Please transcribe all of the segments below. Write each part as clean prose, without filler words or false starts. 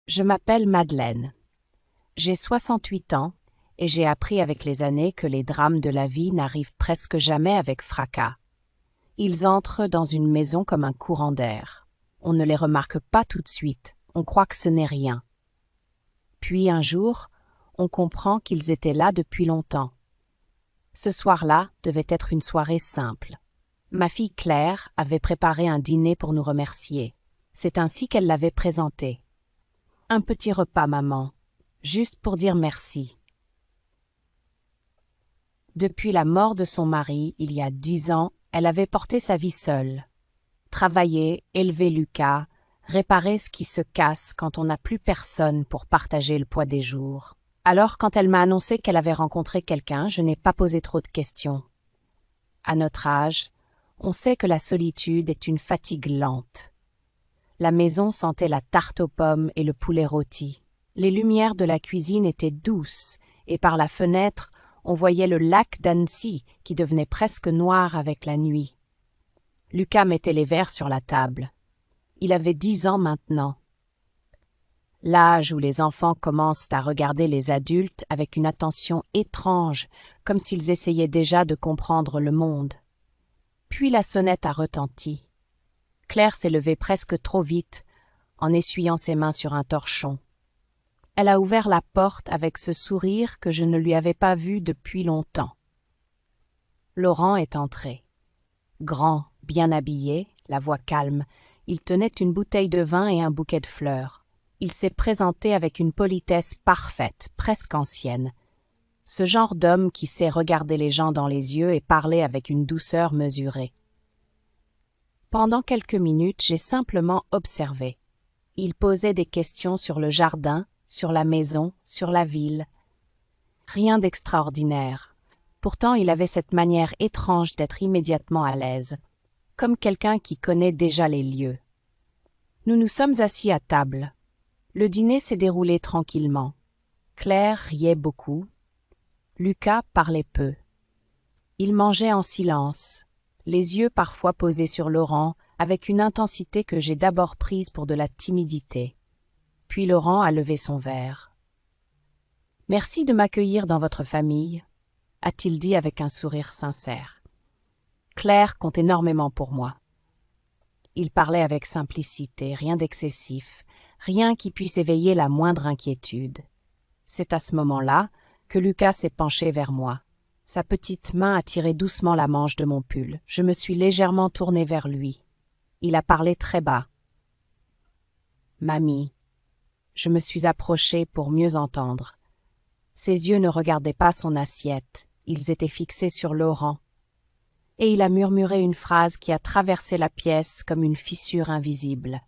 Je m'appelle Madeleine. J'ai 68 ans et j'ai appris avec les années que les drames de la vie n'arrivent presque jamais avec fracas. Ils entrent dans une maison comme un courant d'air. On ne les remarque pas tout de suite, on croit que ce n'est rien. Puis un jour, on comprend qu'ils étaient là depuis longtemps. Ce soir-là devait être une soirée simple. Ma fille Claire avait préparé un dîner pour nous remercier. C'est ainsi qu'elle l'avait présenté. Un petit repas, maman, juste pour dire merci. Depuis la mort de son mari, il y a 10 ans, elle avait porté sa vie seule. Travailler, élever Lucas, réparer ce qui se casse quand on n'a plus personne pour partager le poids des jours. Alors, quand elle m'a annoncé qu'elle avait rencontré quelqu'un, je n'ai pas posé trop de questions. À notre âge, on sait que la solitude est une fatigue lente. La maison sentait la tarte aux pommes et le poulet rôti. Les lumières de la cuisine étaient douces, et par la fenêtre, on voyait le lac d'Annecy qui devenait presque noir avec la nuit. Lucas mettait les verres sur la table. Il avait 10 ans maintenant. L'âge où les enfants commencent à regarder les adultes avec une attention étrange, comme s'ils essayaient déjà de comprendre le monde. Puis la sonnette a retenti. Claire s'est levée presque trop vite, en essuyant ses mains sur un torchon. Elle a ouvert la porte avec ce sourire que je ne lui avais pas vu depuis longtemps. Laurent est entré. Grand, bien habillé, la voix calme, il tenait une bouteille de vin et un bouquet de fleurs. Il s'est présenté avec une politesse parfaite, presque ancienne. Ce genre d'homme qui sait regarder les gens dans les yeux et parler avec une douceur mesurée. Pendant quelques minutes, j'ai simplement observé. Il posait des questions sur le jardin, sur la maison, sur la ville. Rien d'extraordinaire. Pourtant, il avait cette manière étrange d'être immédiatement à l'aise, comme quelqu'un qui connaît déjà les lieux. Nous nous sommes assis à table. Le dîner s'est déroulé tranquillement. Claire riait beaucoup. Lucas parlait peu. Il mangeait en silence, les yeux parfois posés sur Laurent, avec une intensité que j'ai d'abord prise pour de la timidité. Puis Laurent a levé son verre. « Merci de m'accueillir dans votre famille », a-t-il dit avec un sourire sincère. « Claire compte énormément pour moi. » Il parlait avec simplicité, rien d'excessif, rien qui puisse éveiller la moindre inquiétude. C'est à ce moment-là que Lucas s'est penché vers moi. Sa petite main a tiré doucement la manche de mon pull. Je me suis légèrement tournée vers lui. Il a parlé très bas. « Mamie ». Je me suis approchée pour mieux entendre. Ses yeux ne regardaient pas son assiette, ils étaient fixés sur Laurent. Et il a murmuré une phrase qui a traversé la pièce comme une fissure invisible.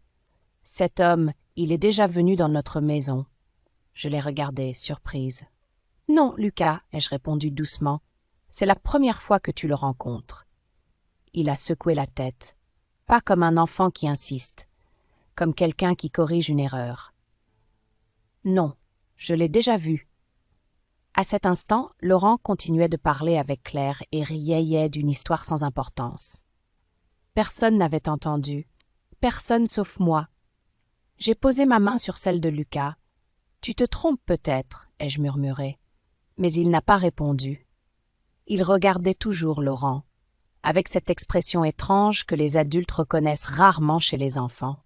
Cet homme, il est déjà venu dans notre maison. Je l'ai regardé, surprise. « Non, Lucas, ai-je répondu doucement. C'est la première fois que tu le rencontres. » Il a secoué la tête, pas comme un enfant qui insiste, comme quelqu'un qui corrige une erreur. « Non, je l'ai déjà vu. » À cet instant, Laurent continuait de parler avec Claire et riait d'une histoire sans importance. Personne n'avait entendu, personne sauf moi. J'ai posé ma main sur celle de Lucas. « Tu te trompes peut-être, ai-je murmuré. » Mais il n'a pas répondu. Il regardait toujours Laurent, avec cette expression étrange que les adultes reconnaissent rarement chez les enfants.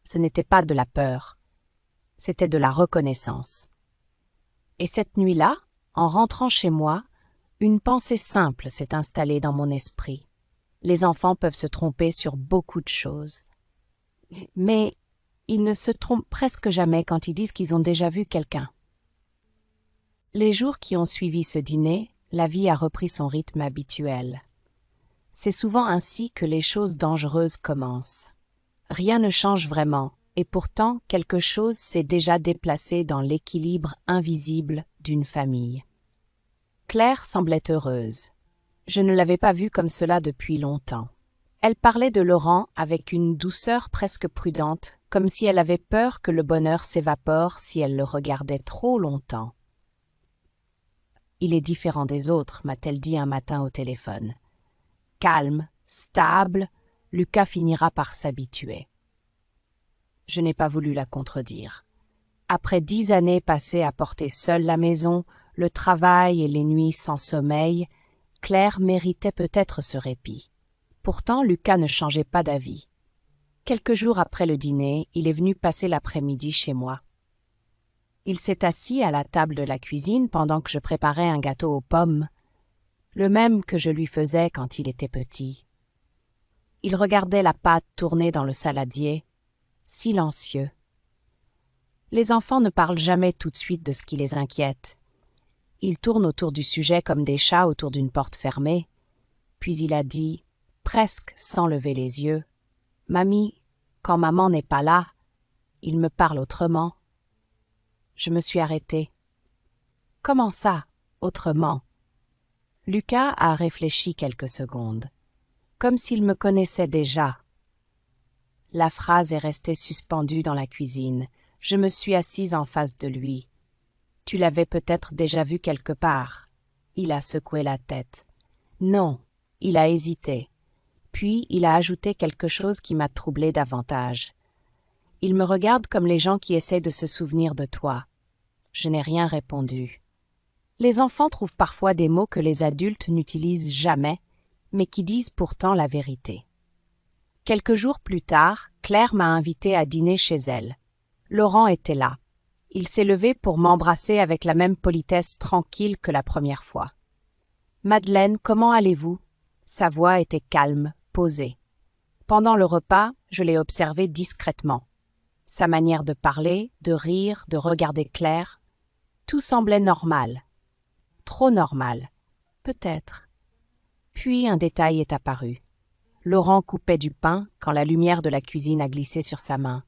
Ce n'était pas de la peur, c'était de la reconnaissance. Et cette nuit-là, en rentrant chez moi, une pensée simple s'est installée dans mon esprit. Les enfants peuvent se tromper sur beaucoup de choses. Mais ils ne se trompent presque jamais quand ils disent qu'ils ont déjà vu quelqu'un. Les jours qui ont suivi ce dîner, la vie a repris son rythme habituel. C'est souvent ainsi que les choses dangereuses commencent. Rien ne change vraiment, et pourtant quelque chose s'est déjà déplacé dans l'équilibre invisible d'une famille. Claire semblait heureuse. Je ne l'avais pas vue comme cela depuis longtemps. Elle parlait de Laurent avec une douceur presque prudente, comme si elle avait peur que le bonheur s'évapore si elle le regardait trop longtemps. « Il est différent des autres », m'a-t-elle dit un matin au téléphone. Calme, stable, Lucas finira par s'habituer. Je n'ai pas voulu la contredire. Après 10 années passées à porter seule la maison, le travail et les nuits sans sommeil, Claire méritait peut-être ce répit. Pourtant, Lucas ne changeait pas d'avis. Quelques jours après le dîner, il est venu passer l'après-midi chez moi. Il s'est assis à la table de la cuisine pendant que je préparais un gâteau aux pommes, le même que je lui faisais quand il était petit. Il regardait la pâte tourner dans le saladier, silencieux. Les enfants ne parlent jamais tout de suite de ce qui les inquiète. Ils tournent autour du sujet comme des chats autour d'une porte fermée. Puis il a dit, presque sans lever les yeux, « Mamie, quand maman n'est pas là, il me parle autrement. » Je me suis arrêtée. « Comment ça, autrement ?» Lucas a réfléchi quelques secondes, comme s'il me connaissait déjà. La phrase est restée suspendue dans la cuisine. Je me suis assise en face de lui. « Tu l'avais peut-être déjà vu quelque part. » Il a secoué la tête. « Non. » Il a hésité. Puis il a ajouté quelque chose qui m'a troublé davantage. « Il me regarde comme les gens qui essaient de se souvenir de toi. » Je n'ai rien répondu. Les enfants trouvent parfois des mots que les adultes n'utilisent jamais, mais qui disent pourtant la vérité. Quelques jours plus tard, Claire m'a invitée à dîner chez elle. Laurent était là. Il s'est levé pour m'embrasser avec la même politesse tranquille que la première fois. « Madeleine, comment allez-vous » Sa voix était calme, posée. Pendant le repas, je l'ai observé discrètement. Sa manière de parler, de rire, de regarder Claire, tout semblait normal. Trop normal. Peut-être. Puis un détail est apparu. Laurent coupait du pain quand la lumière de la cuisine a glissé sur sa main.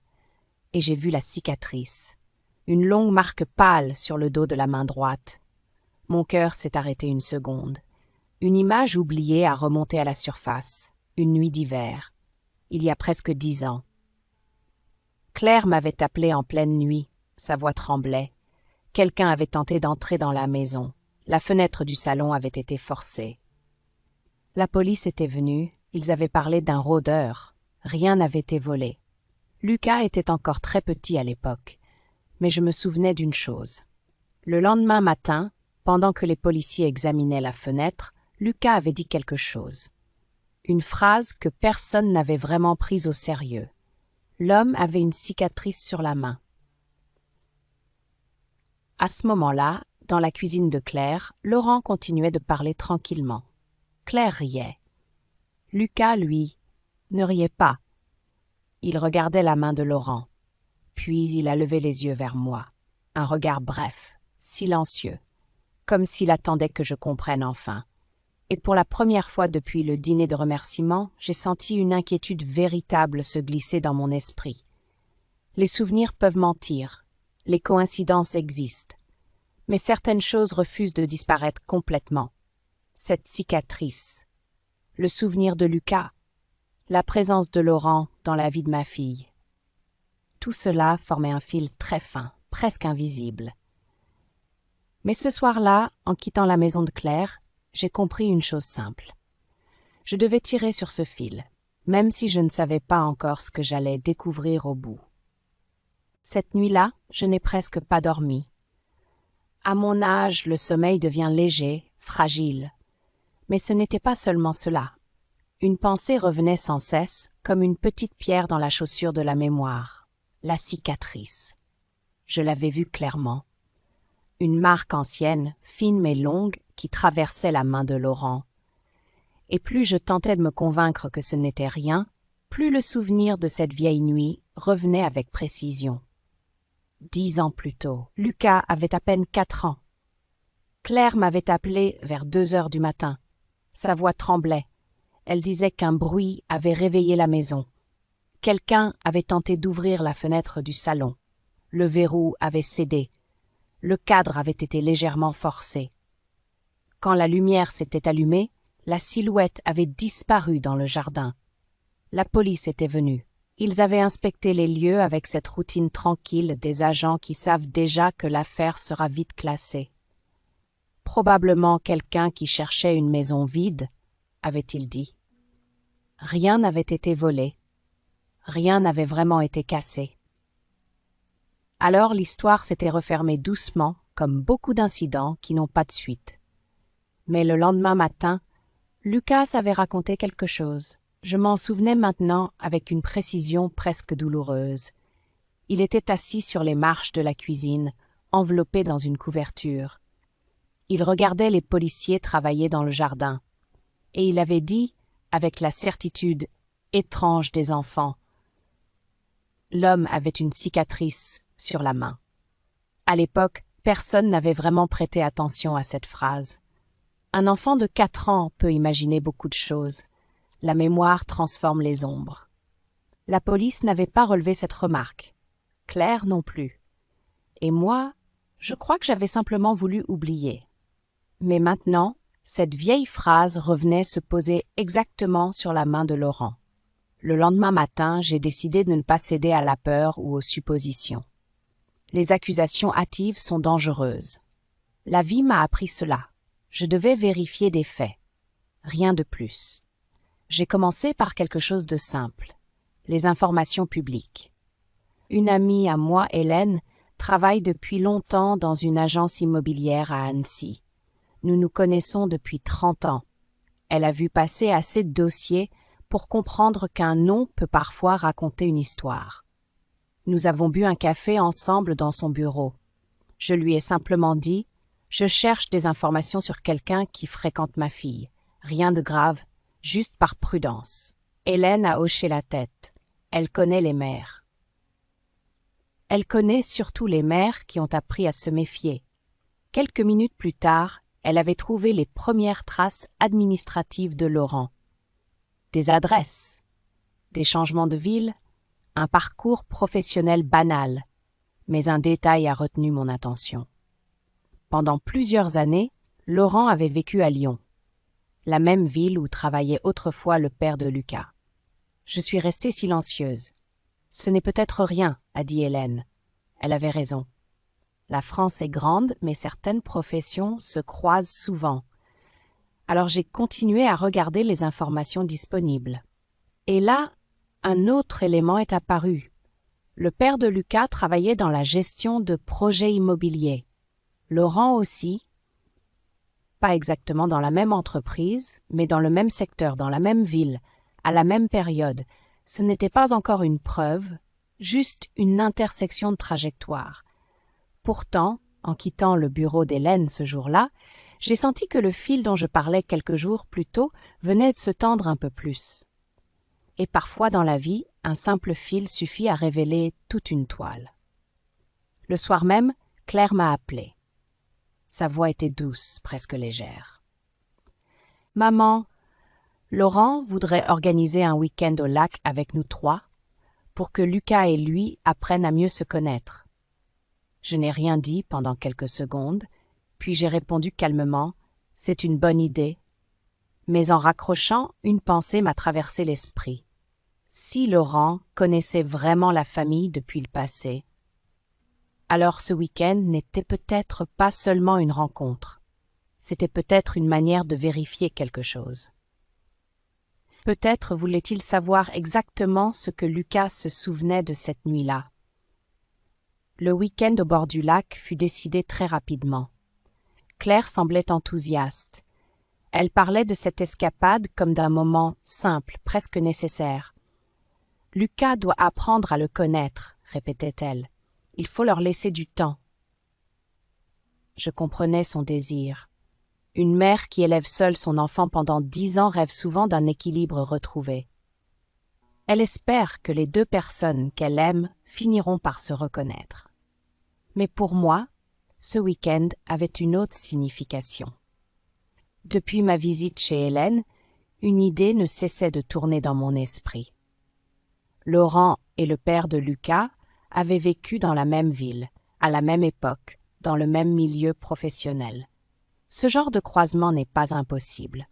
Et j'ai vu la cicatrice. Une longue marque pâle sur le dos de la main droite. Mon cœur s'est arrêté une seconde. Une image oubliée a remonté à la surface. Une nuit d'hiver. Il y a presque 10 ans. Claire m'avait appelé en pleine nuit. Sa voix tremblait. Quelqu'un avait tenté d'entrer dans la maison. La fenêtre du salon avait été forcée. La police était venue. Ils avaient parlé d'un rôdeur. Rien n'avait été volé. Lucas était encore très petit à l'époque. Mais je me souvenais d'une chose. Le lendemain matin, pendant que les policiers examinaient la fenêtre, Lucas avait dit quelque chose. Une phrase que personne n'avait vraiment prise au sérieux. L'homme avait une cicatrice sur la main. À ce moment-là, dans la cuisine de Claire, Laurent continuait de parler tranquillement. Claire riait. Lucas, lui, ne riait pas. Il regardait la main de Laurent. Puis il a levé les yeux vers moi. Un regard bref, silencieux, comme s'il attendait que je comprenne enfin. Et pour la première fois depuis le dîner de remerciement, j'ai senti une inquiétude véritable se glisser dans mon esprit. Les souvenirs peuvent mentir, les coïncidences existent, mais certaines choses refusent de disparaître complètement. Cette cicatrice, le souvenir de Lucas, la présence de Laurent dans la vie de ma fille. Tout cela formait un fil très fin, presque invisible. Mais ce soir-là, en quittant la maison de Claire, j'ai compris une chose simple. Je devais tirer sur ce fil, même si je ne savais pas encore ce que j'allais découvrir au bout. Cette nuit-là, je n'ai presque pas dormi. À mon âge, le sommeil devient léger, fragile. Mais ce n'était pas seulement cela. Une pensée revenait sans cesse, comme une petite pierre dans la chaussure de la mémoire. La cicatrice. Je l'avais vue clairement. Une marque ancienne, fine mais longue, qui traversait la main de Laurent. Et plus je tentais de me convaincre que ce n'était rien, plus le souvenir de cette vieille nuit revenait avec précision. 10 ans plus tôt, Lucas avait à peine 4 ans. Claire m'avait appelé vers 2 heures du matin. Sa voix tremblait. Elle disait qu'un bruit avait réveillé la maison. Quelqu'un avait tenté d'ouvrir la fenêtre du salon. Le verrou avait cédé. Le cadre avait été légèrement forcé. Quand la lumière s'était allumée, la silhouette avait disparu dans le jardin. La police était venue. Ils avaient inspecté les lieux avec cette routine tranquille des agents qui savent déjà que l'affaire sera vite classée. Probablement quelqu'un qui cherchait une maison vide, avait-il dit. Rien n'avait été volé. Rien n'avait vraiment été cassé. Alors l'histoire s'était refermée doucement, comme beaucoup d'incidents qui n'ont pas de suite. Mais le lendemain matin, Lucas avait raconté quelque chose. Je m'en souvenais maintenant avec une précision presque douloureuse. Il était assis sur les marches de la cuisine, enveloppé dans une couverture. Il regardait les policiers travailler dans le jardin. Et il avait dit, avec la certitude étrange des enfants, l'homme avait une cicatrice sur la main. À l'époque, personne n'avait vraiment prêté attention à cette phrase. Un enfant de 4 ans peut imaginer beaucoup de choses. La mémoire transforme les ombres. La police n'avait pas relevé cette remarque. Claire non plus. Et moi, je crois que j'avais simplement voulu oublier. Mais maintenant, cette vieille phrase revenait se poser exactement sur la main de Laurent. Le lendemain matin, j'ai décidé de ne pas céder à la peur ou aux suppositions. Les accusations hâtives sont dangereuses. La vie m'a appris cela. Je devais vérifier des faits. Rien de plus. J'ai commencé par quelque chose de simple. Les informations publiques. Une amie à moi, Hélène, travaille depuis longtemps dans une agence immobilière à Annecy. Nous nous connaissons depuis 30 ans. Elle a vu passer assez de dossiers pour comprendre qu'un nom peut parfois raconter une histoire. Nous avons bu un café ensemble dans son bureau. Je lui ai simplement dit « Je cherche des informations sur quelqu'un qui fréquente ma fille. Rien de grave, juste par prudence. » Hélène a hoché la tête. Elle connaît les mères. Elle connaît surtout les mères qui ont appris à se méfier. Quelques minutes plus tard, elle avait trouvé les premières traces administratives de Laurent. Des adresses, des changements de ville, un parcours professionnel banal, mais un détail a retenu mon attention. Pendant plusieurs années, Laurent avait vécu à Lyon, la même ville où travaillait autrefois le père de Lucas. Je suis restée silencieuse. « Ce n'est peut-être rien, » a dit Hélène. Elle avait raison. La France est grande, mais certaines professions se croisent souvent. Alors j'ai continué à regarder les informations disponibles. Et là, un autre élément est apparu. Le père de Lucas travaillait dans la gestion de projets immobiliers. Laurent aussi. Pas exactement dans la même entreprise, mais dans le même secteur, dans la même ville, à la même période. Ce n'était pas encore une preuve, juste une intersection de trajectoire. Pourtant, en quittant le bureau d'Hélène ce jour-là, j'ai senti que le fil dont je parlais quelques jours plus tôt venait de se tendre un peu plus. Et parfois dans la vie, un simple fil suffit à révéler toute une toile. Le soir même, Claire m'a appelée. Sa voix était douce, presque légère. « Maman, Laurent voudrait organiser un week-end au lac avec nous 3 pour que Lucas et lui apprennent à mieux se connaître. » Je n'ai rien dit pendant quelques secondes, puis j'ai répondu calmement « C'est une bonne idée. » Mais en raccrochant, une pensée m'a traversé l'esprit. Si Laurent connaissait vraiment la famille depuis le passé, alors ce week-end n'était peut-être pas seulement une rencontre. C'était peut-être une manière de vérifier quelque chose. Peut-être voulait-il savoir exactement ce que Lucas se souvenait de cette nuit-là. Le week-end au bord du lac fut décidé très rapidement. Claire semblait enthousiaste. Elle parlait de cette escapade comme d'un moment simple, presque nécessaire. « Lucas doit apprendre à le connaître, » répétait-elle. « Il faut leur laisser du temps. » Je comprenais son désir. Une mère qui élève seule son enfant pendant 10 ans rêve souvent d'un équilibre retrouvé. Elle espère que les 2 personnes qu'elle aime finiront par se reconnaître. Mais pour moi, ce week-end avait une autre signification. Depuis ma visite chez Hélène, une idée ne cessait de tourner dans mon esprit. Laurent et le père de Lucas avaient vécu dans la même ville, à la même époque, dans le même milieu professionnel. Ce genre de croisement n'est pas impossible.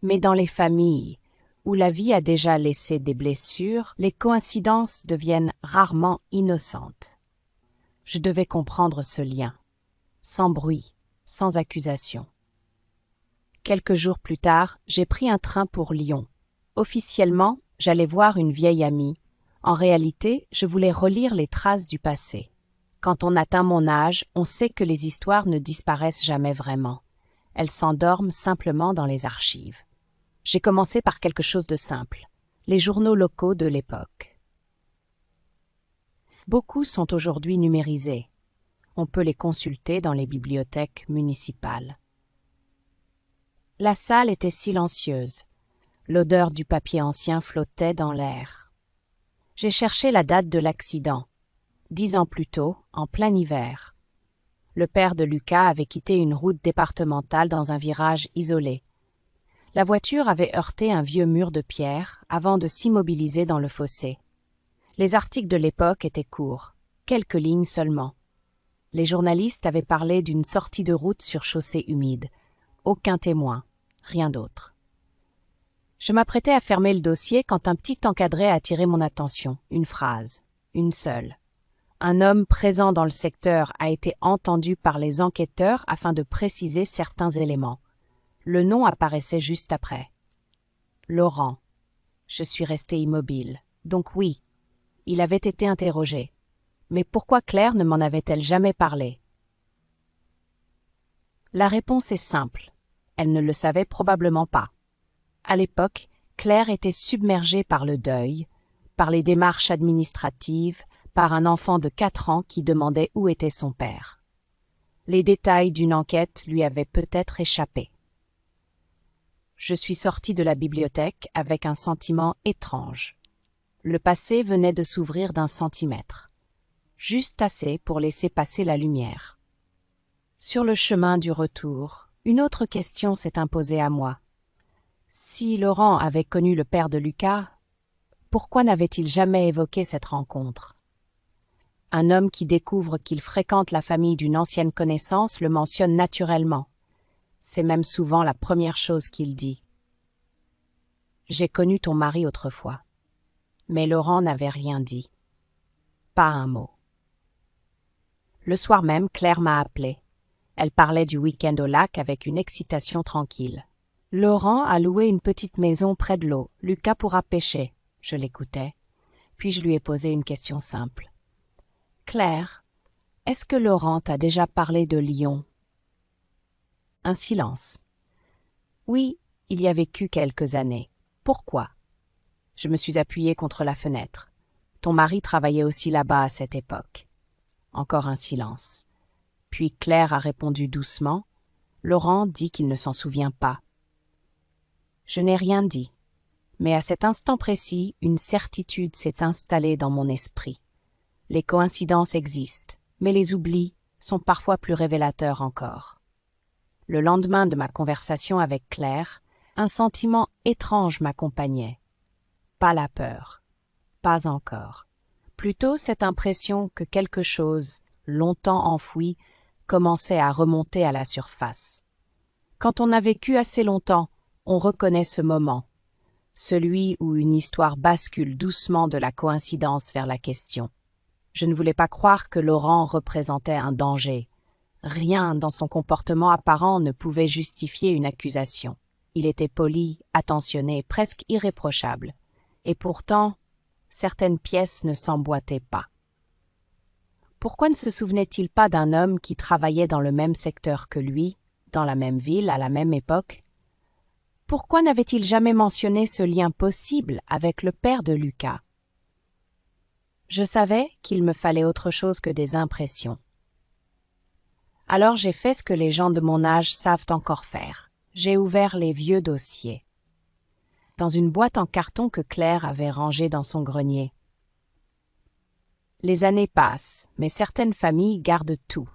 Mais dans les familles où la vie a déjà laissé des blessures, les coïncidences deviennent rarement innocentes. Je devais comprendre ce lien, sans bruit, sans accusation. Quelques jours plus tard, j'ai pris un train pour Lyon. Officiellement, j'allais voir une vieille amie. En réalité, je voulais relire les traces du passé. Quand on atteint mon âge, on sait que les histoires ne disparaissent jamais vraiment. Elles s'endorment simplement dans les archives. J'ai commencé par quelque chose de simple, les journaux locaux de l'époque. Beaucoup sont aujourd'hui numérisés. On peut les consulter dans les bibliothèques municipales. La salle était silencieuse. L'odeur du papier ancien flottait dans l'air. J'ai cherché la date de l'accident. 10 ans plus tôt, en plein hiver. Le père de Lucas avait quitté une route départementale dans un virage isolé. La voiture avait heurté un vieux mur de pierre avant de s'immobiliser dans le fossé. Les articles de l'époque étaient courts, quelques lignes seulement. Les journalistes avaient parlé d'une sortie de route sur chaussée humide. Aucun témoin, rien d'autre. Je m'apprêtais à fermer le dossier quand un petit encadré a attiré mon attention. Une phrase, une seule. Un homme présent dans le secteur a été entendu par les enquêteurs afin de préciser certains éléments. Le nom apparaissait juste après. Laurent. Je suis resté immobile. Donc oui, il avait été interrogé. Mais pourquoi Claire ne m'en avait-elle jamais parlé? La réponse est simple. Elle ne le savait probablement pas. À l'époque, Claire était submergée par le deuil, par les démarches administratives, par un enfant de 4 ans qui demandait où était son père. Les détails d'une enquête lui avaient peut-être échappé. Je suis sortie de la bibliothèque avec un sentiment étrange. Le passé venait de s'ouvrir d'1 centimètre. Juste assez pour laisser passer la lumière. Sur le chemin du retour, une autre question s'est imposée à moi. Si Laurent avait connu le père de Lucas, pourquoi n'avait-il jamais évoqué cette rencontre? Un homme qui découvre qu'il fréquente la famille d'une ancienne connaissance le mentionne naturellement. C'est même souvent la première chose qu'il dit. J'ai connu ton mari autrefois. Mais Laurent n'avait rien dit. Pas un mot. Le soir même, Claire m'a appelée. Elle parlait du week-end au lac avec une excitation tranquille. Laurent a loué une petite maison près de l'eau. Lucas pourra pêcher. Je l'écoutais. Puis je lui ai posé une question simple. Claire, est-ce que Laurent t'a déjà parlé de Lyon? Un silence. Oui, il y a vécu quelques années. Pourquoi? Je me suis appuyée contre la fenêtre. Ton mari travaillait aussi là-bas à cette époque. Encore un silence. Puis Claire a répondu doucement. Laurent dit qu'il ne s'en souvient pas. Je n'ai rien dit. Mais à cet instant précis, une certitude s'est installée dans mon esprit. Les coïncidences existent, mais les oublis sont parfois plus révélateurs encore. Le lendemain de ma conversation avec Claire, un sentiment étrange m'accompagnait. Pas la peur, pas encore. Plutôt cette impression que quelque chose, longtemps enfoui, commençait à remonter à la surface. Quand on a vécu assez longtemps, on reconnaît ce moment, celui où une histoire bascule doucement de la coïncidence vers la question. Je ne voulais pas croire que Laurent représentait un danger. Rien dans son comportement apparent ne pouvait justifier une accusation. Il était poli, attentionné, presque irréprochable. Et pourtant, certaines pièces ne s'emboîtaient pas. Pourquoi ne se souvenait-il pas d'un homme qui travaillait dans le même secteur que lui, dans la même ville, à la même époque? Pourquoi n'avait-il jamais mentionné ce lien possible avec le père de Lucas? Je savais qu'il me fallait autre chose que des impressions. Alors j'ai fait ce que les gens de mon âge savent encore faire. J'ai ouvert les vieux dossiers. Dans une boîte en carton que Claire avait rangée dans son grenier. Les années passent, mais certaines familles gardent tout.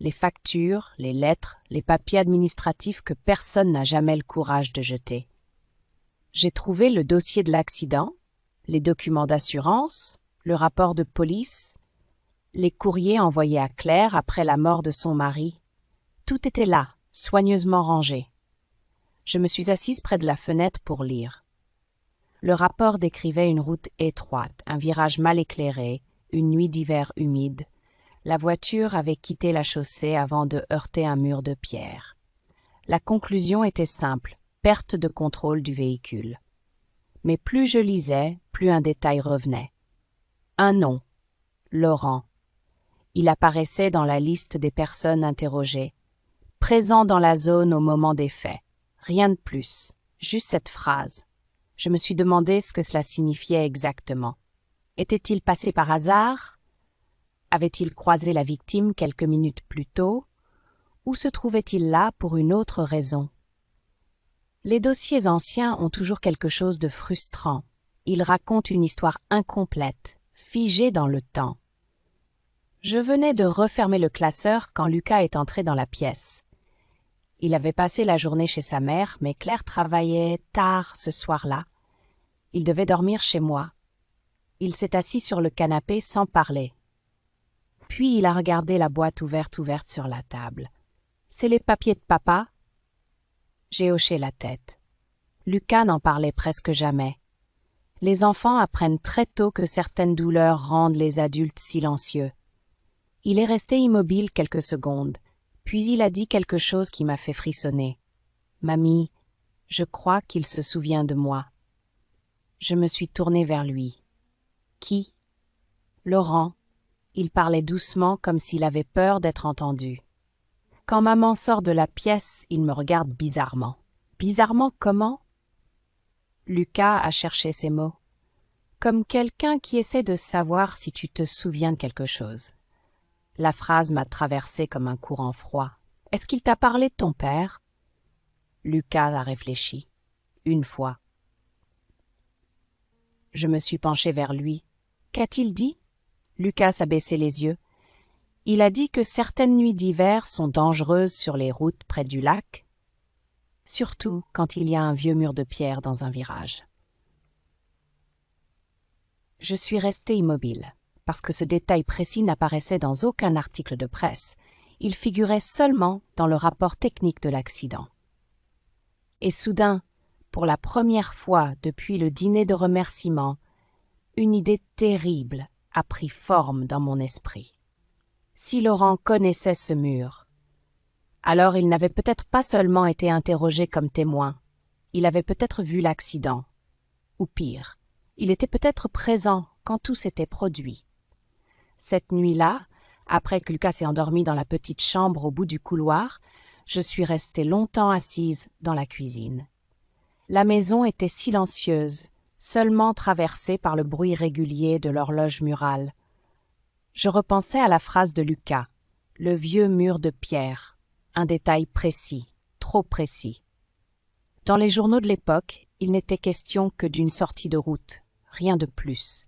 Les factures, les lettres, les papiers administratifs que personne n'a jamais le courage de jeter. J'ai trouvé le dossier de l'accident, les documents d'assurance, le rapport de police, les courriers envoyés à Claire après la mort de son mari. Tout était là, soigneusement rangé. Je me suis assise près de la fenêtre pour lire. Le rapport décrivait une route étroite, un virage mal éclairé, une nuit d'hiver humide. La voiture avait quitté la chaussée avant de heurter un mur de pierre. La conclusion était simple, perte de contrôle du véhicule. Mais plus je lisais, plus un détail revenait. Un nom, Laurent. Il apparaissait dans la liste des personnes interrogées, présent dans la zone au moment des faits. Rien de plus, juste cette phrase. Je me suis demandé ce que cela signifiait exactement. Était-il passé par hasard? Avait-il croisé la victime quelques minutes plus tôt? Ou se trouvait-il là pour une autre raison? Les dossiers anciens ont toujours quelque chose de frustrant. Ils racontent une histoire incomplète, figée dans le temps. Je venais de refermer le classeur quand Lucas est entré dans la pièce. Il avait passé la journée chez sa mère, mais Claire travaillait tard ce soir-là. Il devait dormir chez moi. Il s'est assis sur le canapé sans parler. Puis il a regardé la boîte ouverte sur la table. « C'est les papiers de papa ?» J'ai hoché la tête. Lucas n'en parlait presque jamais. Les enfants apprennent très tôt que certaines douleurs rendent les adultes silencieux. Il est resté immobile quelques secondes, puis il a dit quelque chose qui m'a fait frissonner. « Mamie, je crois qu'il se souvient de moi. » Je me suis tournée vers lui. « Qui ?»« Laurent. » Il parlait doucement comme s'il avait peur d'être entendu. Quand maman sort de la pièce, il me regarde bizarrement. Bizarrement comment? Lucas a cherché ses mots. Comme quelqu'un qui essaie de savoir si tu te souviens de quelque chose. La phrase m'a traversée comme un courant froid. Est-ce qu'il t'a parlé de ton père? Lucas a réfléchi. Une fois. Je me suis penchée vers lui. Qu'a-t-il dit? Lucas a baissé les yeux. Il a dit que certaines nuits d'hiver sont dangereuses sur les routes près du lac, surtout quand il y a un vieux mur de pierre dans un virage. Je suis restée immobile, parce que ce détail précis n'apparaissait dans aucun article de presse. Il figurait seulement dans le rapport technique de l'accident. Et soudain, pour la première fois depuis le dîner de remerciement, une idée terrible a pris forme dans mon esprit. Si Laurent connaissait ce mur, alors il n'avait peut-être pas seulement été interrogé comme témoin, il avait peut-être vu l'accident. Ou pire, il était peut-être présent quand tout s'était produit. Cette nuit-là, après que Lucas s'est endormi dans la petite chambre au bout du couloir, je suis restée longtemps assise dans la cuisine. La maison était silencieuse, seulement traversée par le bruit régulier de l'horloge murale. Je repensais à la phrase de Lucas, le vieux mur de pierre, un détail précis, trop précis. Dans les journaux de l'époque, il n'était question que d'une sortie de route, rien de plus.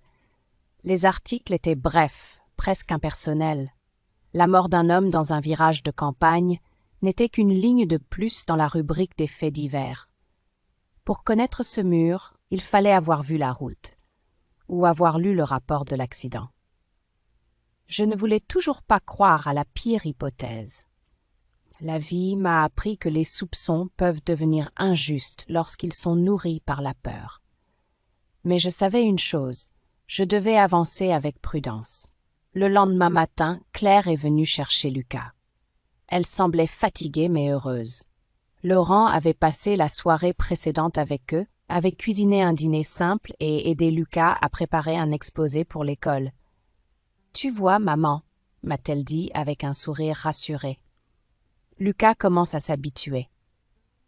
Les articles étaient brefs, presque impersonnels. La mort d'un homme dans un virage de campagne n'était qu'une ligne de plus dans la rubrique des faits divers. Pour connaître ce mur, il fallait avoir vu la route, ou avoir lu le rapport de l'accident. Je ne voulais toujours pas croire à la pire hypothèse. La vie m'a appris que les soupçons peuvent devenir injustes lorsqu'ils sont nourris par la peur. Mais je savais une chose, je devais avancer avec prudence. Le lendemain matin, Claire est venue chercher Lucas. Elle semblait fatiguée mais heureuse. Laurent avait passé la soirée précédente avec eux, avait cuisiné un dîner simple et aidé Lucas à préparer un exposé pour l'école. « Tu vois, maman, » m'a-t-elle dit avec un sourire rassuré. Lucas commence à s'habituer.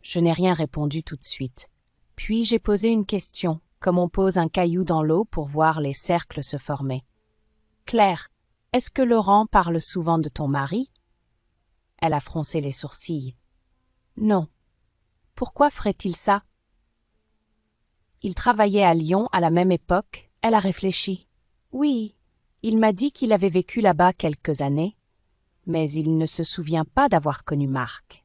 Je n'ai rien répondu tout de suite. Puis j'ai posé une question, comme on pose un caillou dans l'eau pour voir les cercles se former. « Claire, est-ce que Laurent parle souvent de ton mari ?» Elle a froncé les sourcils. « Non. Pourquoi ferait-il ça ?» Il travaillait à Lyon à la même époque. Elle a réfléchi. « Oui. Il m'a dit qu'il avait vécu là-bas quelques années, mais il ne se souvient pas d'avoir connu Marc. »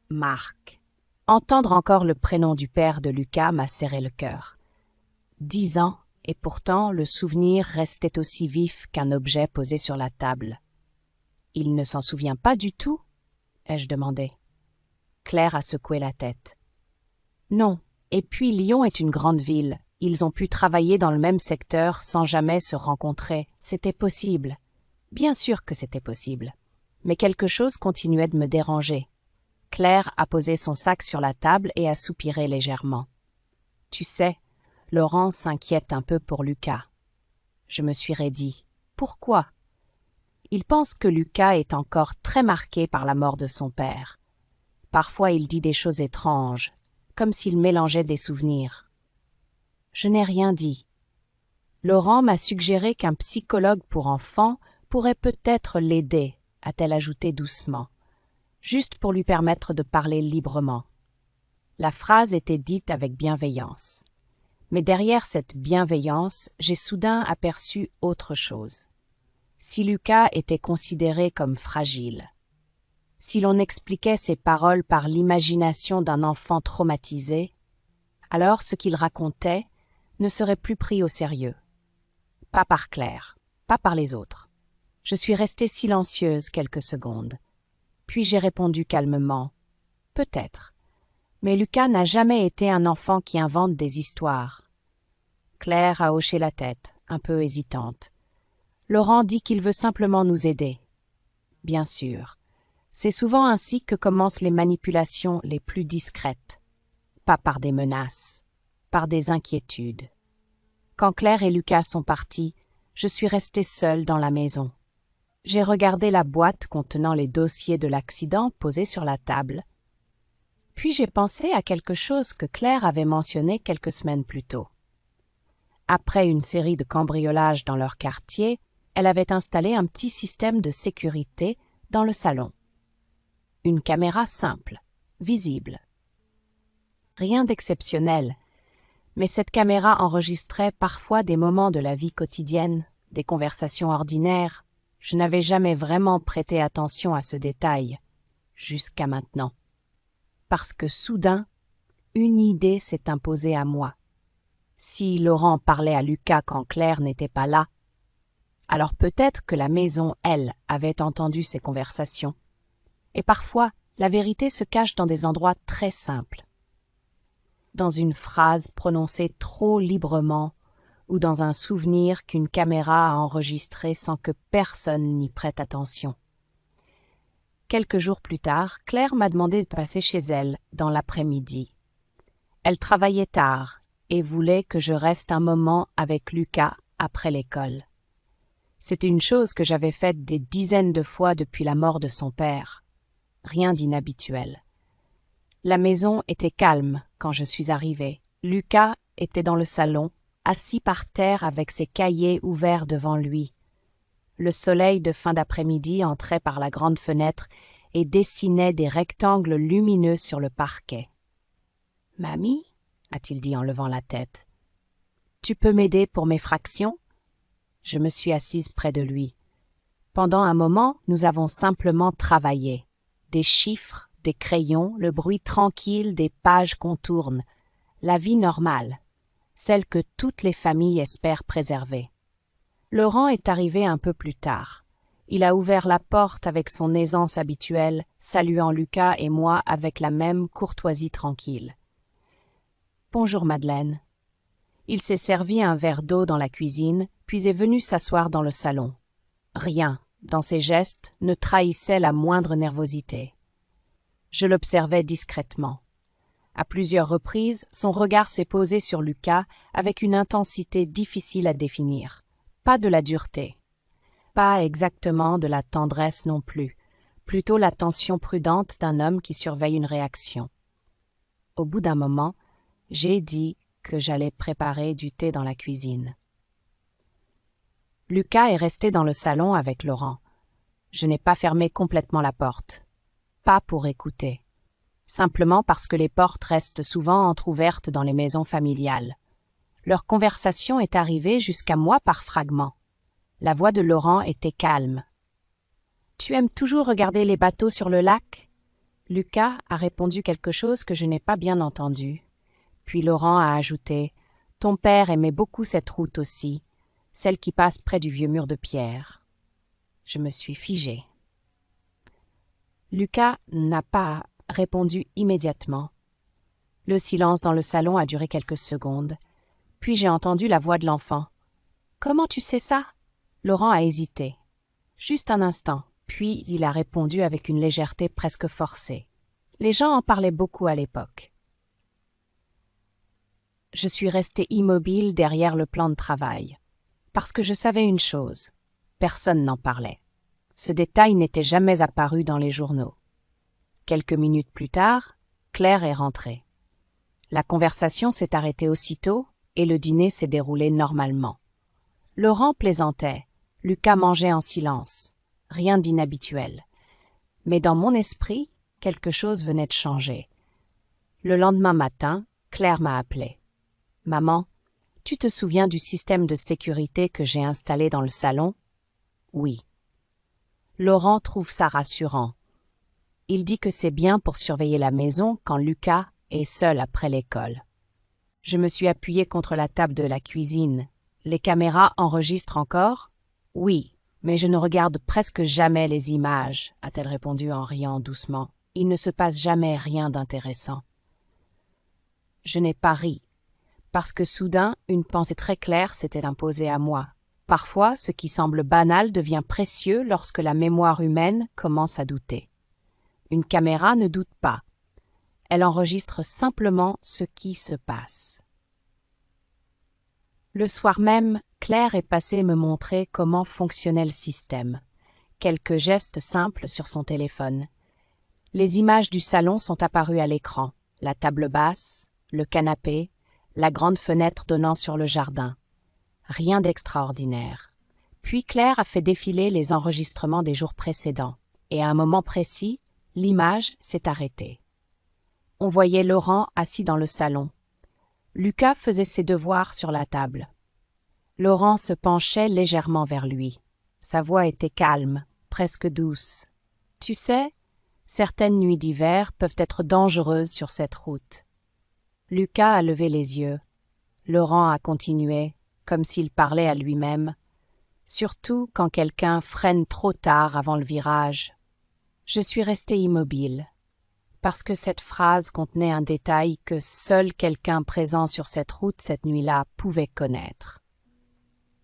Marc. Entendre encore le prénom du père de Lucas m'a serré le cœur. 10 ans, et pourtant le souvenir restait aussi vif qu'un objet posé sur la table. « Il ne s'en souvient pas du tout ?» ai-je demandé. Claire a secoué la tête. « Non, et puis Lyon est une grande ville. Ils ont pu travailler dans le même secteur sans jamais se rencontrer. C'était possible. Bien sûr que c'était possible. Mais quelque chose continuait de me déranger. » Claire a posé son sac sur la table et a soupiré légèrement. « Tu sais, Laurent s'inquiète un peu pour Lucas. » Je me suis raidie. « Pourquoi ?» Il pense que Lucas est encore très marqué par la mort de son père. Parfois il dit des choses étranges, comme s'il mélangeait des souvenirs. Je n'ai rien dit. Laurent m'a suggéré qu'un psychologue pour enfants pourrait peut-être l'aider, a-t-elle ajouté doucement, juste pour lui permettre de parler librement. La phrase était dite avec bienveillance. Mais derrière cette bienveillance, j'ai soudain aperçu autre chose. Si Lucas était considéré comme fragile, si l'on expliquait ses paroles par l'imagination d'un enfant traumatisé, alors ce qu'il racontait ne serait plus pris au sérieux. Pas par Claire, pas par les autres. Je suis restée silencieuse quelques secondes. Puis j'ai répondu calmement « Peut-être. Mais Lucas n'a jamais été un enfant qui invente des histoires. » Claire a hoché la tête, un peu hésitante. Laurent dit qu'il veut simplement nous aider. Bien sûr. C'est souvent ainsi que commencent les manipulations les plus discrètes. Pas par des menaces, par des inquiétudes. Quand Claire et Lucas sont partis, je suis restée seule dans la maison. J'ai regardé la boîte contenant les dossiers de l'accident posés sur la table. Puis j'ai pensé à quelque chose que Claire avait mentionné quelques semaines plus tôt. Après une série de cambriolages dans leur quartier, elle avait installé un petit système de sécurité dans le salon. Une caméra simple, visible. Rien d'exceptionnel, mais cette caméra enregistrait parfois des moments de la vie quotidienne, des conversations ordinaires. Je n'avais jamais vraiment prêté attention à ce détail, jusqu'à maintenant. Parce que soudain, une idée s'est imposée à moi. Si Laurent parlait à Lucas quand Claire n'était pas là, alors peut-être que la maison, elle, avait entendu ces conversations. Et parfois, la vérité se cache dans des endroits très simples. Dans une phrase prononcée trop librement ou dans un souvenir qu'une caméra a enregistré sans que personne n'y prête attention. Quelques jours plus tard, Claire m'a demandé de passer chez elle dans l'après-midi. Elle travaillait tard et voulait que je reste un moment avec Lucas après l'école. C'était une chose que j'avais faite des dizaines de fois depuis la mort de son père. Rien d'inhabituel. La maison était calme quand je suis arrivée. Lucas était dans le salon, assis par terre avec ses cahiers ouverts devant lui. Le soleil de fin d'après-midi entrait par la grande fenêtre et dessinait des rectangles lumineux sur le parquet. « Mamie » a-t-il dit en levant la tête. « Tu peux m'aider pour mes fractions ?» Je me suis assise près de lui. Pendant un moment, nous avons simplement travaillé. Des chiffres, des crayons, le bruit tranquille des pages qu'on tourne. La vie normale, celle que toutes les familles espèrent préserver. Laurent est arrivé un peu plus tard. Il a ouvert la porte avec son aisance habituelle, saluant Lucas et moi avec la même courtoisie tranquille. « Bonjour Madeleine. » Il s'est servi un verre d'eau dans la cuisine, puis est venu s'asseoir dans le salon. Rien, dans ses gestes, ne trahissait la moindre nervosité. Je l'observais discrètement. À plusieurs reprises, son regard s'est posé sur Lucas avec une intensité difficile à définir. Pas de la dureté. Pas exactement de la tendresse non plus. Plutôt l'attention prudente d'un homme qui surveille une réaction. Au bout d'un moment, j'ai dit que j'allais préparer du thé dans la cuisine. Lucas est resté dans le salon avec Laurent. Je n'ai pas fermé complètement la porte. Pas pour écouter. Simplement parce que les portes restent souvent entr'ouvertes dans les maisons familiales. Leur conversation est arrivée jusqu'à moi par fragments. La voix de Laurent était calme. « Tu aimes toujours regarder les bateaux sur le lac ?» Lucas a répondu quelque chose que je n'ai pas bien entendu. Puis Laurent a ajouté « Ton père aimait beaucoup cette route aussi, celle qui passe près du vieux mur de pierre. » Je me suis figée. Lucas n'a pas répondu immédiatement. Le silence dans le salon a duré quelques secondes. Puis j'ai entendu la voix de l'enfant. « Comment tu sais ça ?» Laurent a hésité. Juste un instant, puis il a répondu avec une légèreté presque forcée. Les gens en parlaient beaucoup à l'époque. Je suis restée immobile derrière le plan de travail, parce que je savais une chose, personne n'en parlait. Ce détail n'était jamais apparu dans les journaux. Quelques minutes plus tard, Claire est rentrée. La conversation s'est arrêtée aussitôt et le dîner s'est déroulé normalement. Laurent plaisantait, Lucas mangeait en silence, rien d'inhabituel. Mais dans mon esprit, quelque chose venait de changer. Le lendemain matin, Claire m'a appelé. « Maman, tu te souviens du système de sécurité que j'ai installé dans le salon ?»« Oui. » Laurent trouve ça rassurant. Il dit que c'est bien pour surveiller la maison quand Lucas est seul après l'école. Je me suis appuyée contre la table de la cuisine. « Les caméras enregistrent encore ?»« Oui, mais je ne regarde presque jamais les images, » a-t-elle répondu en riant doucement. « Il ne se passe jamais rien d'intéressant. » Je n'ai pas ri, parce que soudain, une pensée très claire s'était imposée à moi. Parfois, ce qui semble banal devient précieux lorsque la mémoire humaine commence à douter. Une caméra ne doute pas. Elle enregistre simplement ce qui se passe. Le soir même, Claire est passée me montrer comment fonctionnait le système. Quelques gestes simples sur son téléphone. Les images du salon sont apparues à l'écran. La table basse, le canapé, la grande fenêtre donnant sur le jardin. Rien d'extraordinaire. Puis Claire a fait défiler les enregistrements des jours précédents, et à un moment précis, l'image s'est arrêtée. On voyait Laurent assis dans le salon. Lucas faisait ses devoirs sur la table. Laurent se penchait légèrement vers lui. Sa voix était calme, presque douce. « Tu sais, certaines nuits d'hiver peuvent être dangereuses sur cette route. » Lucas a levé les yeux. Laurent a continué, comme s'il parlait à lui-même, surtout quand quelqu'un freine trop tard avant le virage. Je suis restée immobile, parce que cette phrase contenait un détail que seul quelqu'un présent sur cette route cette nuit-là pouvait connaître.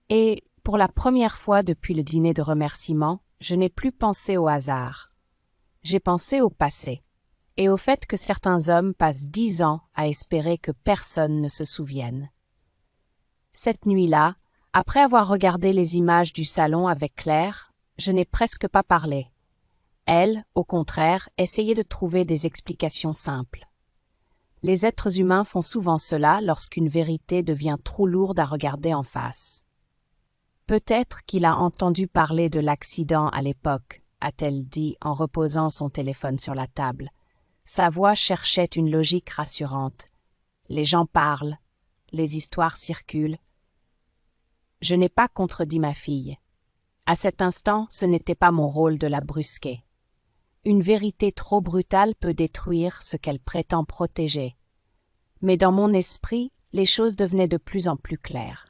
Et, pour la première fois depuis le dîner de remerciement, je n'ai plus pensé au hasard. J'ai pensé au passé, et au fait que certains hommes passent 10 ans à espérer que personne ne se souvienne. Cette nuit-là, après avoir regardé les images du salon avec Claire, je n'ai presque pas parlé. Elle, au contraire, essayait de trouver des explications simples. Les êtres humains font souvent cela lorsqu'une vérité devient trop lourde à regarder en face. Peut-être qu'il a entendu parler de l'accident à l'époque, a-t-elle dit en reposant son téléphone sur la table. Sa voix cherchait une logique rassurante. Les gens parlent, les histoires circulent. Je n'ai pas contredit ma fille. À cet instant, ce n'était pas mon rôle de la brusquer. Une vérité trop brutale peut détruire ce qu'elle prétend protéger. Mais dans mon esprit, les choses devenaient de plus en plus claires.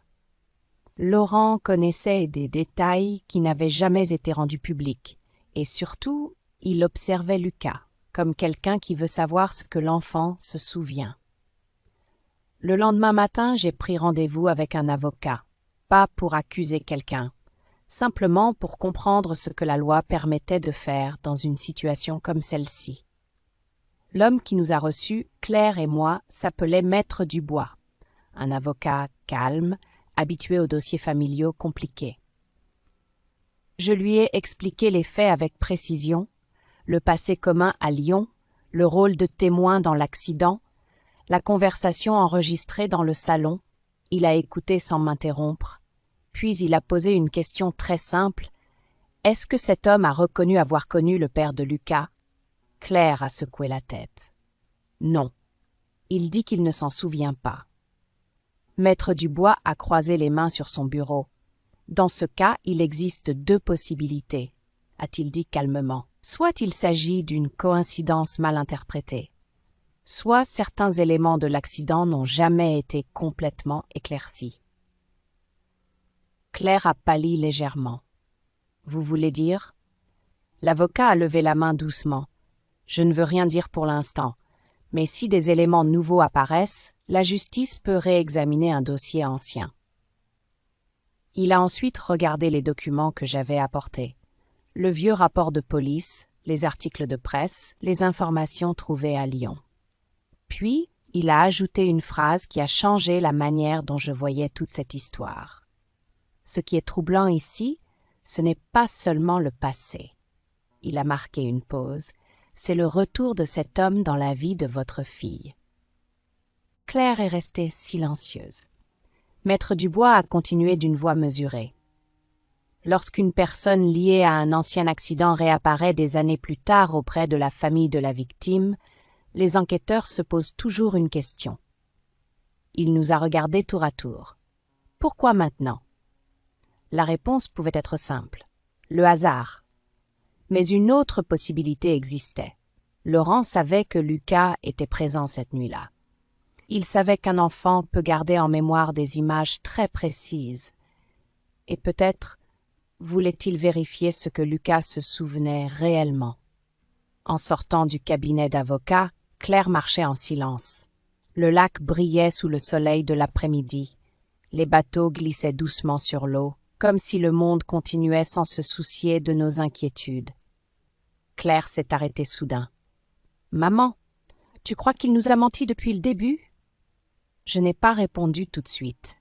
Laurent connaissait des détails qui n'avaient jamais été rendus publics, et surtout, il observait Lucas, comme quelqu'un qui veut savoir ce que l'enfant se souvient. Le lendemain matin, j'ai pris rendez-vous avec un avocat, pas pour accuser quelqu'un, simplement pour comprendre ce que la loi permettait de faire dans une situation comme celle-ci. L'homme qui nous a reçus, Claire et moi, s'appelait Maître Dubois, un avocat calme, habitué aux dossiers familiaux compliqués. Je lui ai expliqué les faits avec précision, le passé commun à Lyon, le rôle de témoin dans l'accident, la conversation enregistrée dans le salon. Il a écouté sans m'interrompre. Puis il a posé une question très simple. « Est-ce que cet homme a reconnu avoir connu le père de Lucas ?» Claire a secoué la tête. « Non. Il dit qu'il ne s'en souvient pas. » Maître Dubois a croisé les mains sur son bureau. « Dans ce cas, il existe 2 possibilités, » a-t-il dit calmement. Soit il s'agit d'une coïncidence mal interprétée, soit certains éléments de l'accident n'ont jamais été complètement éclaircis. Claire a pâli légèrement. « Vous voulez dire ?» L'avocat a levé la main doucement. « Je ne veux rien dire pour l'instant, mais si des éléments nouveaux apparaissent, la justice peut réexaminer un dossier ancien. » Il a ensuite regardé les documents que j'avais apportés. Le vieux rapport de police, les articles de presse, les informations trouvées à Lyon. Puis, il a ajouté une phrase qui a changé la manière dont je voyais toute cette histoire. Ce qui est troublant ici, Ce n'est pas seulement le passé. Il a marqué une pause. C'est le retour de cet homme dans la vie de votre fille. » Claire est restée silencieuse. Maître Dubois a continué d'une voix mesurée. « Lorsqu'une personne liée à un ancien accident réapparaît des années plus tard auprès de la famille de la victime, les enquêteurs se posent toujours une question. » Il nous a regardés tour à tour. « Pourquoi maintenant ?» La réponse pouvait être simple. Le hasard. Mais une autre possibilité existait. Laurent savait que Lucas était présent cette nuit-là. Il savait qu'un enfant peut garder en mémoire des images très précises. Et peut-être voulait-il vérifier ce que Lucas se souvenait réellement. En sortant du cabinet d'avocat, Claire marchait en silence. Le lac brillait sous le soleil de l'après-midi. Les bateaux glissaient doucement sur l'eau, comme si le monde continuait sans se soucier de nos inquiétudes. Claire s'est arrêtée soudain. « Maman, tu crois qu'il nous a menti depuis le début ?» Je n'ai pas répondu tout de suite,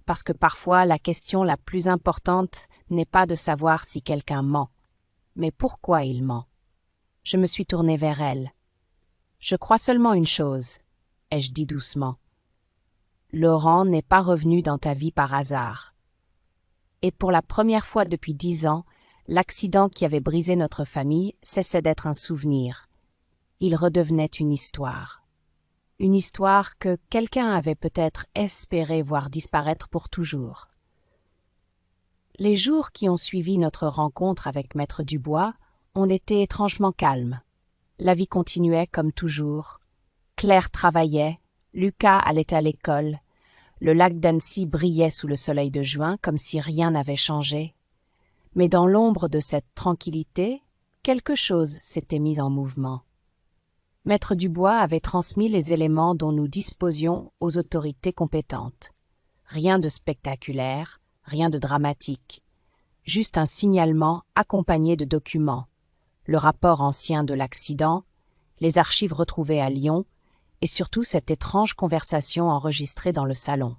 parce que parfois la question la plus importante n'est pas de savoir si quelqu'un ment, mais pourquoi il ment. Je me suis tournée vers elle. « Je crois seulement une chose, » ai-je dit doucement. « Laurent n'est pas revenu dans ta vie par hasard. » Et pour la première fois depuis 10 ans, l'accident qui avait brisé notre famille cessait d'être un souvenir. Il redevenait une histoire. Une histoire que quelqu'un avait peut-être espéré voir disparaître pour toujours. Les jours qui ont suivi notre rencontre avec Maître Dubois ont été étrangement calmes. La vie continuait comme toujours. Claire travaillait, Lucas allait à l'école, le lac d'Annecy brillait sous le soleil de juin comme si rien n'avait changé. Mais dans l'ombre de cette tranquillité, quelque chose s'était mis en mouvement. Maître Dubois avait transmis les éléments dont nous disposions aux autorités compétentes. Rien de spectaculaire, rien de dramatique. Juste un signalement accompagné de documents. Le rapport ancien de l'accident, les archives retrouvées à Lyon, et surtout cette étrange conversation enregistrée dans le salon.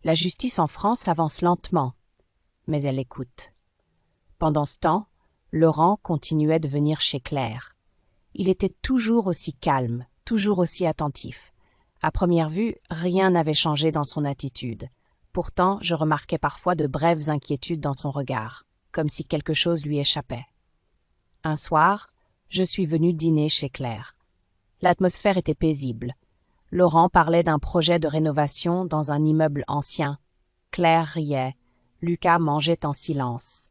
La justice en France avance lentement, mais elle écoute. Pendant ce temps, Laurent continuait de venir chez Claire. Il était toujours aussi calme, toujours aussi attentif. À première vue, rien n'avait changé dans son attitude. Pourtant, je remarquais parfois de brèves inquiétudes dans son regard, comme si quelque chose lui échappait. Un soir, je suis venue dîner chez Claire. L'atmosphère était paisible. Laurent parlait d'un projet de rénovation dans un immeuble ancien. Claire riait. Lucas mangeait en silence.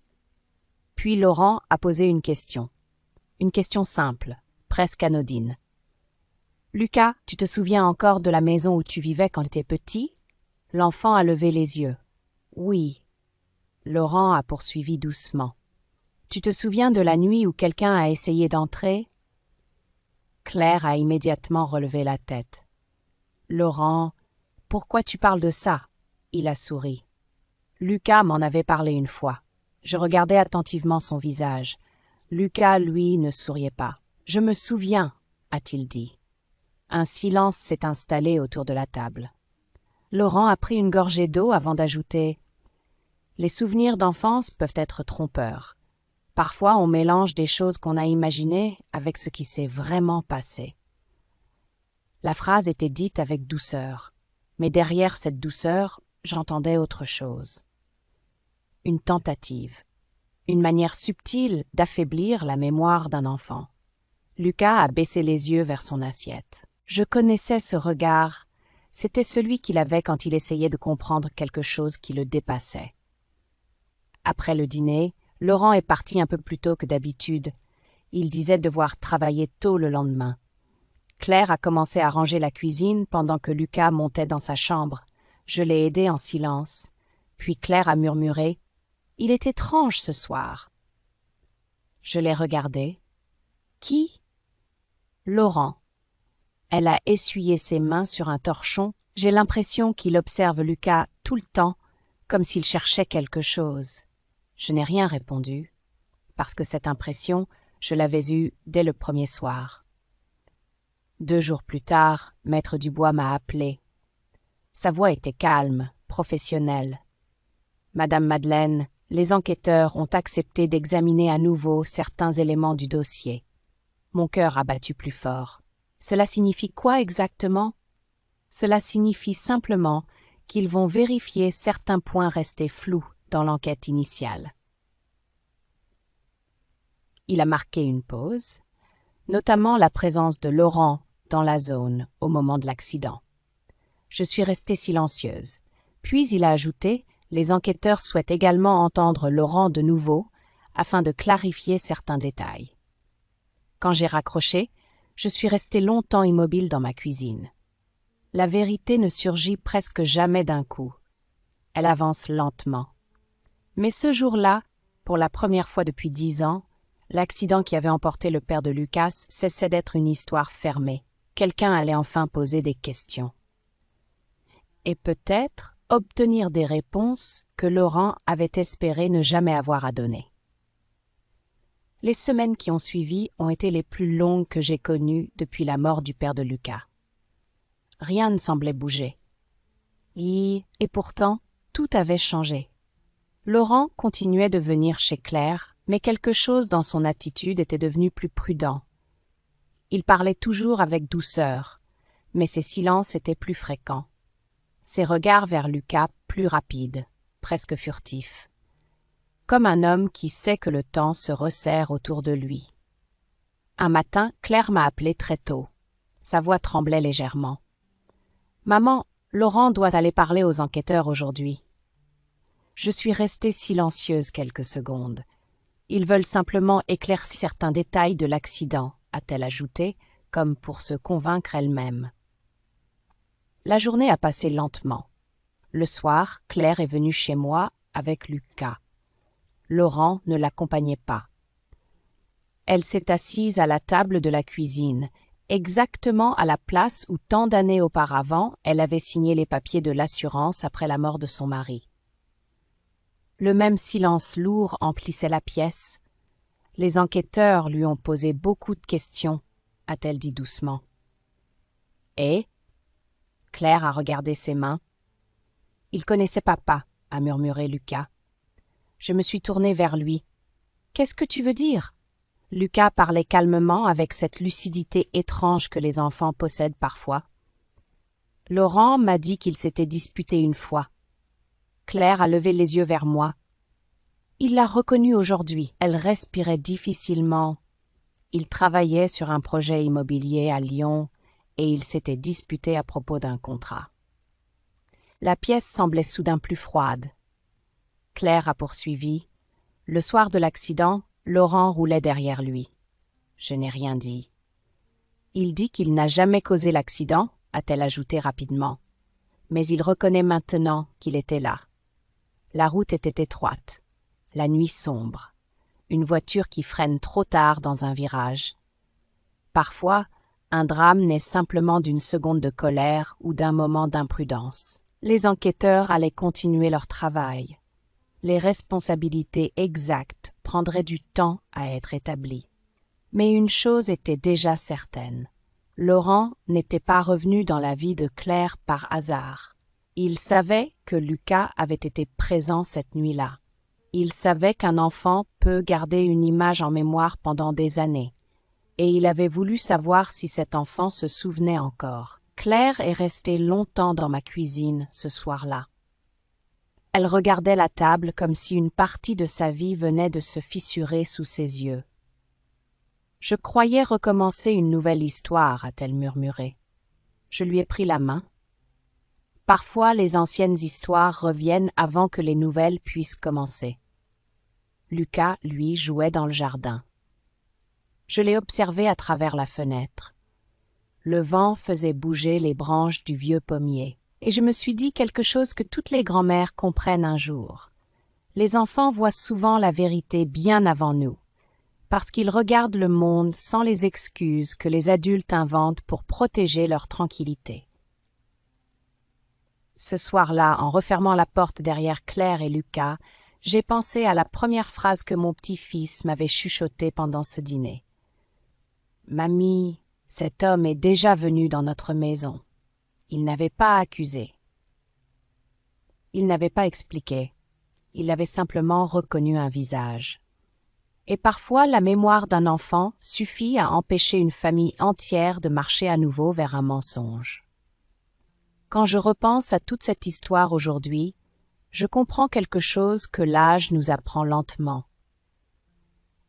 Puis Laurent a posé une question. Une question simple, presque anodine. « Lucas, tu te souviens encore de la maison où tu vivais quand tu étais petit ?» L'enfant a levé les yeux. « Oui. » Laurent a poursuivi doucement. « Tu te souviens de la nuit où quelqu'un a essayé d'entrer ?» Claire a immédiatement relevé la tête. « Laurent, pourquoi tu parles de ça ?» Il a souri. Lucas m'en avait parlé une fois. Je regardais attentivement son visage. Lucas, lui, ne souriait pas. « Je me souviens, » a-t-il dit. Un silence s'est installé autour de la table. Laurent a pris une gorgée d'eau avant d'ajouter « Les souvenirs d'enfance peuvent être trompeurs. Parfois, on mélange des choses qu'on a imaginées avec ce qui s'est vraiment passé. » La phrase était dite avec douceur, mais derrière cette douceur, j'entendais autre chose. Une tentative, une manière subtile d'affaiblir la mémoire d'un enfant. Lucas a baissé les yeux vers son assiette. Je connaissais ce regard, c'était celui qu'il avait quand il essayait de comprendre quelque chose qui le dépassait. Après le dîner, Laurent est parti un peu plus tôt que d'habitude. Il disait devoir travailler tôt le lendemain. Claire a commencé à ranger la cuisine pendant que Lucas montait dans sa chambre. Je l'ai aidé en silence. Puis Claire a murmuré « Il est étrange ce soir. » Je l'ai regardé. « Qui ?» ?»« Laurent. » Elle a essuyé ses mains sur un torchon. J'ai l'impression qu'il observe Lucas tout le temps, comme s'il cherchait quelque chose. Je n'ai rien répondu, parce que cette impression, je l'avais eue dès le premier soir. 2 jours plus tard, Maître Dubois m'a appelé. Sa voix était calme, professionnelle. « Madame Madeleine, Les enquêteurs ont accepté d'examiner à nouveau certains éléments du dossier. Mon cœur a battu plus fort. Cela signifie quoi exactement? Cela signifie simplement qu'ils vont vérifier certains points restés flous dans l'enquête initiale. Il a marqué une pause, notamment la présence de Laurent dans la zone au moment de l'accident. Je suis restée silencieuse. Puis il a ajouté « Les enquêteurs souhaitent également entendre Laurent de nouveau afin de clarifier certains détails. » Quand j'ai raccroché, je suis restée longtemps immobile dans ma cuisine. La vérité ne surgit presque jamais d'un coup. Elle avance lentement. Mais ce jour-là, pour la première fois depuis 10 ans, l'accident qui avait emporté le père de Lucas cessait d'être une histoire fermée. Quelqu'un allait enfin poser des questions. Et peut-être obtenir des réponses que Laurent avait espéré ne jamais avoir à donner. Les semaines qui ont suivi ont été les plus longues que j'ai connues depuis la mort du père de Lucas. Rien ne semblait bouger. Et pourtant, tout avait changé. Laurent continuait de venir chez Claire, mais quelque chose dans son attitude était devenu plus prudent. Il parlait toujours avec douceur, mais ses silences étaient plus fréquents. Ses regards vers Lucas plus rapides, presque furtifs. Comme un homme qui sait que le temps se resserre autour de lui. Un matin, Claire m'a appelé très tôt. Sa voix tremblait légèrement. « Maman, Laurent doit aller parler aux enquêteurs aujourd'hui. » Je suis restée silencieuse quelques secondes. « Ils veulent simplement éclaircir certains détails de l'accident, » a-t-elle ajouté, comme pour se convaincre elle-même. La journée a passé lentement. Le soir, Claire est venue chez moi avec Lucas. Laurent ne l'accompagnait pas. Elle s'est assise à la table de la cuisine, exactement à la place où tant d'années auparavant elle avait signé les papiers de l'assurance après la mort de son mari. Le même silence lourd emplissait la pièce. Les enquêteurs lui ont posé beaucoup de questions, a-t-elle dit doucement. Et Claire a regardé ses mains. Il connaissait papa, a murmuré Lucas. Je me suis tournée vers lui. Qu'est-ce que tu veux dire? Lucas parlait calmement avec cette lucidité étrange que les enfants possèdent parfois. Laurent m'a dit qu'il s'était disputé une fois. Claire a levé les yeux vers moi. Il l'a reconnue aujourd'hui. Elle respirait difficilement. Il travaillait sur un projet immobilier à Lyon et il s'était disputé à propos d'un contrat. La pièce semblait soudain plus froide. Claire a poursuivi. Le soir de l'accident, Laurent roulait derrière lui. Je n'ai rien dit. Il dit qu'il n'a jamais causé l'accident, a-t-elle ajouté rapidement. Mais il reconnaît maintenant qu'il était là. La route était étroite, la nuit sombre, une voiture qui freine trop tard dans un virage. Parfois, un drame naît simplement d'une seconde de colère ou d'un moment d'imprudence. Les enquêteurs allaient continuer leur travail. Les responsabilités exactes prendraient du temps à être établies. Mais une chose était déjà certaine. Laurent n'était pas revenu dans la vie de Claire par hasard. Il savait que Lucas avait été présent cette nuit-là. Il savait qu'un enfant peut garder une image en mémoire pendant des années. Et il avait voulu savoir si cet enfant se souvenait encore. Claire est restée longtemps dans ma cuisine ce soir-là. Elle regardait la table comme si une partie de sa vie venait de se fissurer sous ses yeux. « Je croyais recommencer une nouvelle histoire, a-t-elle murmuré. Je lui ai pris la main. Parfois, les anciennes histoires reviennent avant que les nouvelles puissent commencer. Lucas, lui, jouait dans le jardin. Je l'ai observé à travers la fenêtre. Le vent faisait bouger les branches du vieux pommier. Et je me suis dit quelque chose que toutes les grand-mères comprennent un jour. Les enfants voient souvent la vérité bien avant nous, parce qu'ils regardent le monde sans les excuses que les adultes inventent pour protéger leur tranquillité. Ce soir-là, en refermant la porte derrière Claire et Lucas, j'ai pensé à la première phrase que mon petit-fils m'avait chuchotée pendant ce dîner. « Mamie, cet homme est déjà venu dans notre maison. » Il n'avait pas accusé. Il n'avait pas expliqué. il avait simplement reconnu un visage. Et parfois, la mémoire d'un enfant suffit à empêcher une famille entière de marcher à nouveau vers un mensonge. Quand je repense à toute cette histoire aujourd'hui, je comprends quelque chose que l'âge nous apprend lentement.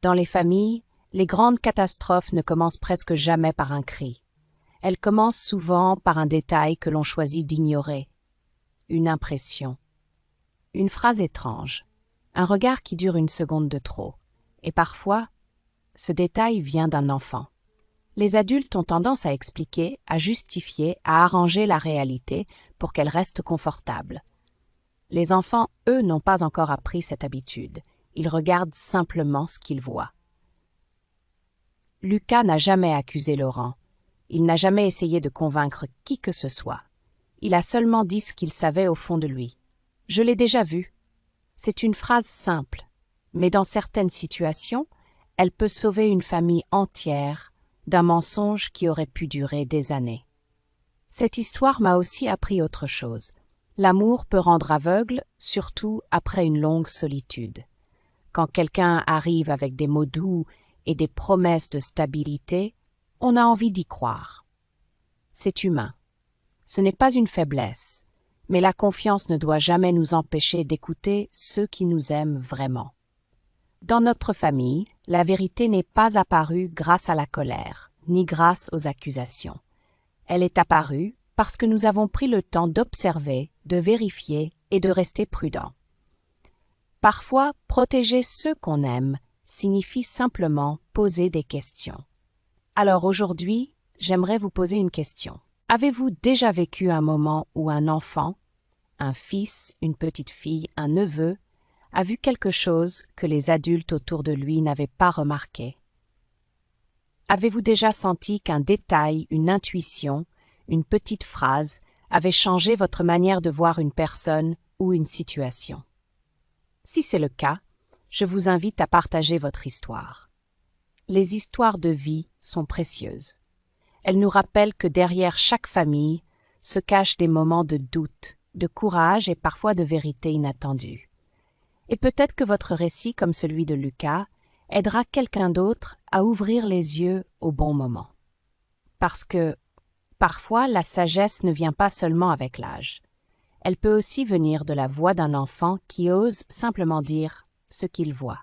Dans les familles, les grandes catastrophes ne commencent presque jamais par un cri. Elles commencent souvent par un détail que l'on choisit d'ignorer, une impression, une phrase étrange, un regard qui dure une seconde de trop. Et parfois, ce détail vient d'un enfant. Les adultes ont tendance à expliquer, à justifier, à arranger la réalité pour qu'elle reste confortable. Les enfants, eux, n'ont pas encore appris cette habitude. Ils regardent simplement ce qu'ils voient. Lucas n'a jamais accusé Laurent. Il n'a jamais essayé de convaincre qui que ce soit. Il a seulement dit ce qu'il savait au fond de lui. « Je l'ai déjà vu ». C'est une phrase simple, mais dans certaines situations, elle peut sauver une famille entière d'un mensonge qui aurait pu durer des années. Cette histoire m'a aussi appris autre chose. L'amour peut rendre aveugle, surtout après une longue solitude. Quand quelqu'un arrive avec des mots doux et des promesses de stabilité, on a envie d'y croire. C'est humain. Ce n'est pas une faiblesse, mais la confiance ne doit jamais nous empêcher d'écouter ceux qui nous aiment vraiment. Dans notre famille, la vérité n'est pas apparue grâce à la colère, ni grâce aux accusations. Elle est apparue parce que nous avons pris le temps d'observer, de vérifier et de rester prudents. Parfois, protéger ceux qu'on aime signifie simplement poser des questions. Alors aujourd'hui, j'aimerais vous poser une question. Avez-vous déjà vécu un moment où un enfant, un fils, une petite fille, un neveu, a vu quelque chose que les adultes autour de lui n'avaient pas remarqué? Avez-vous déjà senti qu'un détail, une intuition, une petite phrase avait changé votre manière de voir une personne ou une situation? Si c'est le cas, je vous invite à partager votre histoire. Les histoires de vie sont précieuses. Elles nous rappellent que derrière chaque famille se cachent des moments de doute, de courage et parfois de vérité inattendue. Et peut-être que votre récit, comme celui de Lucas, aidera quelqu'un d'autre à ouvrir les yeux au bon moment. Parce que, parfois, la sagesse ne vient pas seulement avec l'âge. Elle peut aussi venir de la voix d'un enfant qui ose simplement dire ce qu'il voit.